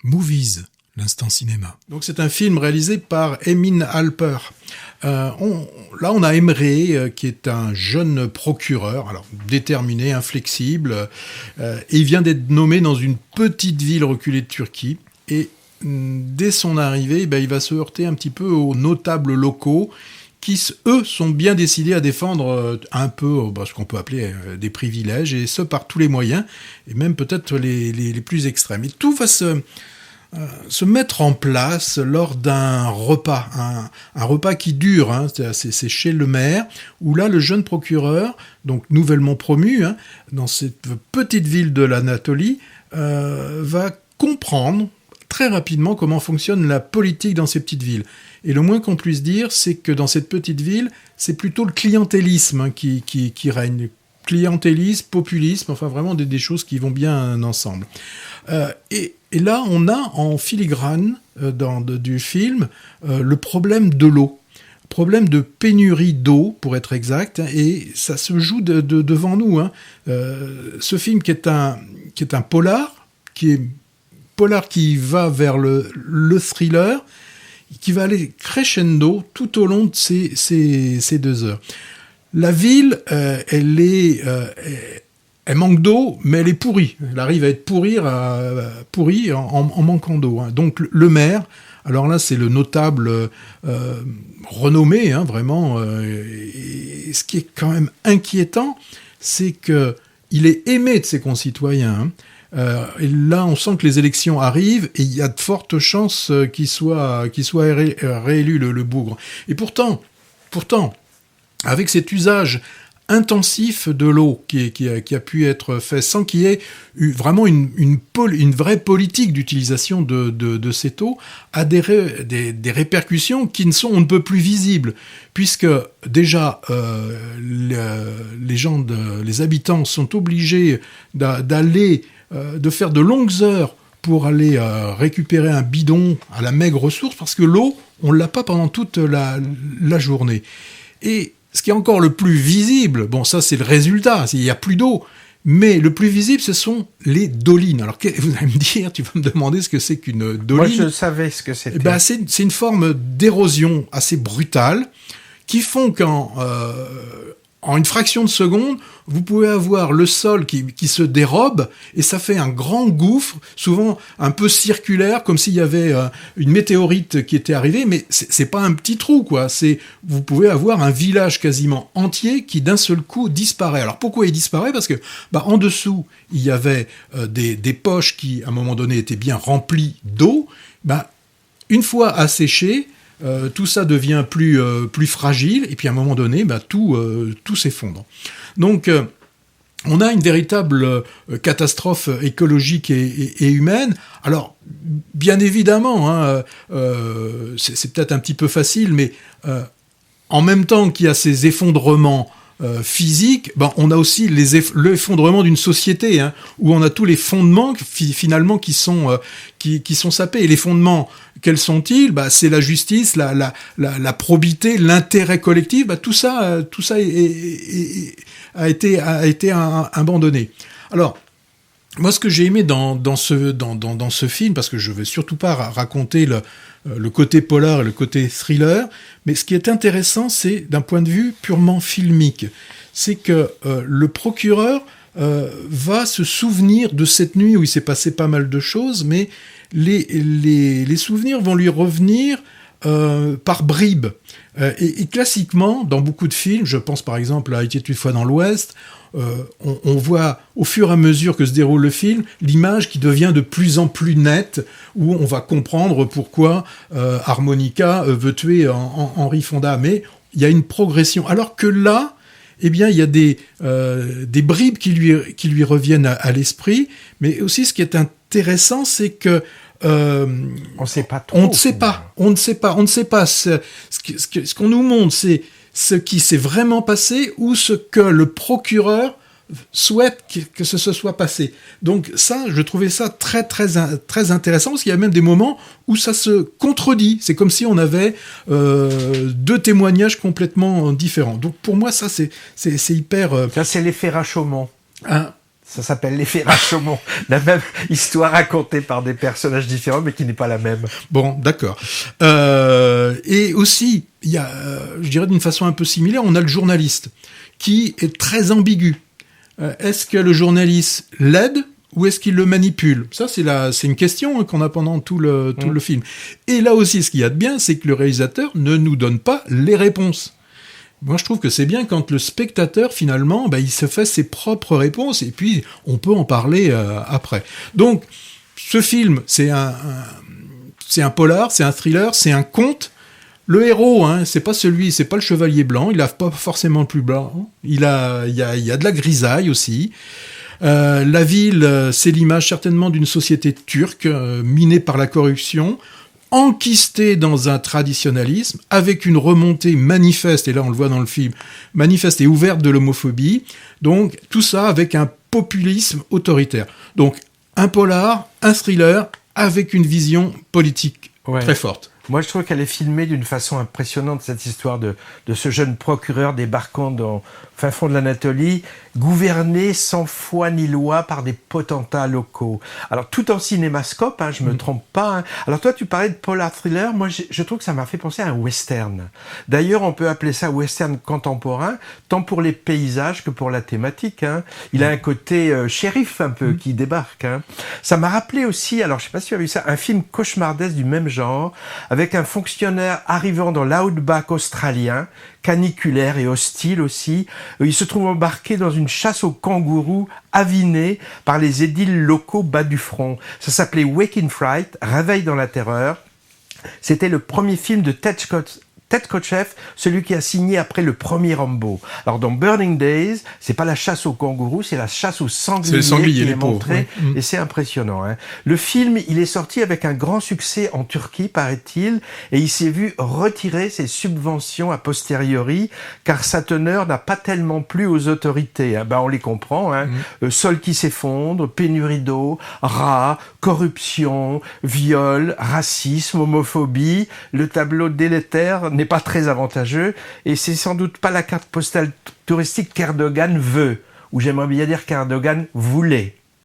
Movies, l'instant cinéma. Donc c'est un film réalisé par Emin Halper. Là on a Emre qui est un jeune procureur, alors déterminé, inflexible, et il vient d'être nommé dans une petite ville reculée de Turquie. Et dès son arrivée, il va se heurter un petit peu aux notables locaux qui, eux, sont bien décidés à défendre un peu ce qu'on peut appeler des privilèges, et ce par tous les moyens, et même peut-être les plus extrêmes. Et tout va se mettre en place lors d'un repas, un repas qui dure, c'est chez le maire, où là, le jeune procureur, donc nouvellement promu, dans cette petite ville de l'Anatolie, va comprendre très rapidement comment fonctionne la politique dans ces petites villes. Et le moins qu'on puisse dire, c'est que dans cette petite ville, c'est plutôt le clientélisme qui règne. Clientélisme, populisme, enfin vraiment des choses qui vont bien ensemble. Et là, on a en filigrane du film le problème de l'eau. Problème de pénurie d'eau, pour être exact, et ça se joue devant nous. Ce film qui est un polar, qui va vers le thriller, qui va aller crescendo tout au long de ces 2 heures. La ville, elle manque d'eau, mais elle est pourrie. Elle arrive à être pourrie en manquant d'eau. Donc le maire, alors là c'est le notable renommé, vraiment. Et ce qui est quand même inquiétant, c'est que il est aimé de ses concitoyens. Et là, on sent que les élections arrivent et il y a de fortes chances qu'il soit réélu, le bougre. Et pourtant, avec cet usage intensif de l'eau qui a pu être fait sans qu'il y ait eu vraiment une vraie politique d'utilisation de cette eau, a des répercussions qui on ne peut plus visibles, puisque déjà les habitants sont obligés de faire de longues heures pour aller récupérer un bidon à la maigre source, parce que l'eau, on ne l'a pas pendant toute la journée. Et ce qui est encore le plus visible, ça c'est le résultat, il n'y a plus d'eau, mais le plus visible, ce sont les dolines. Alors vous allez me dire, tu vas me demander ce que c'est qu'une doline. Moi je savais ce que c'était. C'est une forme d'érosion assez brutale, qui font en une fraction de seconde, vous pouvez avoir le sol qui se dérobe, et ça fait un grand gouffre, souvent un peu circulaire, comme s'il y avait une météorite qui était arrivée, mais c'est pas un petit trou, quoi. Vous pouvez avoir un village quasiment entier qui d'un seul coup disparaît. Alors pourquoi il disparaît ? Parce que en dessous, il y avait des poches qui, à un moment donné, étaient bien remplies d'eau. Une fois asséchées, tout ça devient plus fragile, et puis à un moment donné, tout s'effondre. Donc, on a une véritable catastrophe écologique et humaine. Alors, bien évidemment, c'est peut-être un petit peu facile, mais en même temps qu'il y a ces effondrements physique, on a aussi l'effondrement d'une société, où on a tous les fondements finalement qui sont sapés. Et les fondements, quels sont-ils ? C'est la justice, la probité, l'intérêt collectif. Tout ça a été abandonné. Alors, moi, ce que j'ai aimé dans ce film, parce que je ne vais surtout pas raconter le côté polar et le côté thriller, mais ce qui est intéressant, c'est d'un point de vue purement filmique. C'est que le procureur va se souvenir de cette nuit où il s'est passé pas mal de choses, mais les souvenirs vont lui revenir par bribes. Et classiquement, dans beaucoup de films, je pense par exemple à Il était une fois dans l'Ouest, on voit au fur et à mesure que se déroule le film, l'image qui devient de plus en plus nette, où on va comprendre pourquoi Harmonica veut tuer Henri Fonda. Mais il y a une progression. Alors que là, il y a des bribes qui lui reviennent à l'esprit. Mais aussi, ce qui est intéressant, c'est que on ne sait pas trop. On ne sait pas. Ce qu'on nous montre, c'est ce qui s'est vraiment passé ou ce que le procureur souhaite que ce se soit passé. Donc ça, je trouvais ça très, très, très intéressant, parce qu'il y a même des moments où ça se contredit. C'est comme si on avait 2 témoignages complètement différents. Donc pour moi, ça, c'est hyper... Ça, c'est l'effet Rashomon. Ça s'appelle l'effet Rashomon. La même histoire racontée par des personnages différents, mais qui n'est pas la même. Bon, d'accord. Et aussi, il y a, je dirais d'une façon un peu similaire, on a le journaliste qui est très ambigu. Est-ce que le journaliste l'aide ou est-ce qu'il le manipule ? Ça, c'est une question qu'on a pendant tout le film. Et là aussi, ce qu'il y a de bien, c'est que le réalisateur ne nous donne pas les réponses. Moi, je trouve que c'est bien quand le spectateur, finalement, il se fait ses propres réponses et puis on peut en parler après. Donc, ce film, c'est un polar, c'est un thriller, c'est un conte. Le héros, c'est pas le chevalier blanc, il a pas forcément le plus blanc. Il y a de la grisaille aussi. La ville, c'est l'image certainement d'une société turque minée par la corruption, enquistée dans un traditionnalisme, avec une remontée manifeste, et là on le voit dans le film, manifeste et ouverte de l'homophobie. Donc tout ça avec un populisme autoritaire. Donc un polar, un thriller, avec une vision politique très forte. Moi, je trouve qu'elle est filmée d'une façon impressionnante, cette histoire de ce jeune procureur débarquant dans fin fond de l'Anatolie, gouverné sans foi ni loi par des potentats locaux. Alors, tout en cinémascope, je me trompe pas. Alors, toi, tu parlais de polar thriller. Moi, je trouve que ça m'a fait penser à un western. D'ailleurs, on peut appeler ça western contemporain, tant pour les paysages que pour la thématique. Il a un côté shérif un peu qui débarque. Ça m'a rappelé aussi, alors je sais pas si tu as vu ça, un film cauchemardesque du même genre, avec un fonctionnaire arrivant dans l'outback australien, caniculaire et hostile aussi. Il se trouve embarqué dans une chasse aux kangourous avinée par les édiles locaux bas du front. Ça s'appelait Wake in Fright, Réveil dans la terreur. C'était le premier film de Ted Kotcheff, celui qui a signé après le premier Rambo. Alors dans Burning Days, c'est pas la chasse aux kangourous, c'est la chasse aux sangliers qui est montrée, et c'est impressionnant. Le film, il est sorti avec un grand succès en Turquie, paraît-il, et il s'est vu retirer ses subventions a posteriori, car sa teneur n'a pas tellement plu aux autorités. On les comprend. Sol qui s'effondre, pénurie d'eau, rats, corruption, viol, racisme, homophobie. Le tableau délétère n'est pas très avantageux, et c'est sans doute pas la carte postale touristique qu'Erdogan veut, ou j'aimerais bien dire qu'Erdogan voulait.